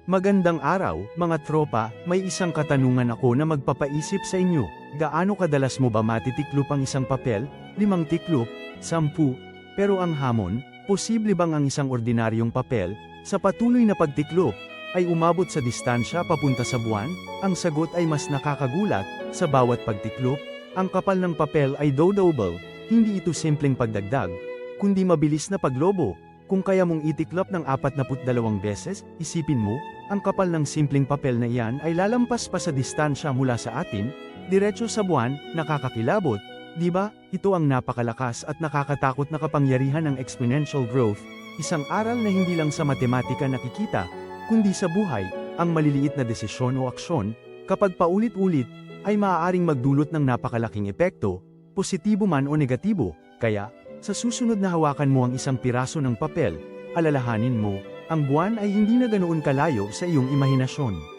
Magandang araw, mga tropa, may isang katanungan ako na magpapaisip sa inyo. Gaano kadalas mo ba matitiklop ang isang papel? 5 tiklop, 10? Pero ang hamon, posible bang ang isang ordinaryong papel, sa patuloy na pagtiklop, ay umabot sa distansya papunta sa buwan? Ang sagot ay mas nakakagulat, sa bawat pagtiklop, ang kapal ng papel ay double, hindi ito simpleng pagdagdag, kundi mabilis na paglobo. Kung kaya mong itiklop ng 42 beses, isipin mo, ang kapal ng simpleng papel na iyan ay lalampas pa sa distansya mula sa atin, diretso sa buwan, nakakakilabot, di ba? Ito ang napakalakas at nakakatakot na kapangyarihan ng exponential growth, isang aral na hindi lang sa matematika nakikita, kundi sa buhay, ang maliliit na desisyon o aksyon, kapag paulit-ulit, ay maaaring magdulot ng napakalaking epekto, positibo man o negatibo. Kaya, sa susunod na hawakan mo ang isang piraso ng papel, alalahanin mo, ang buwan ay hindi na ganoon kalayo sa iyong imahinasyon.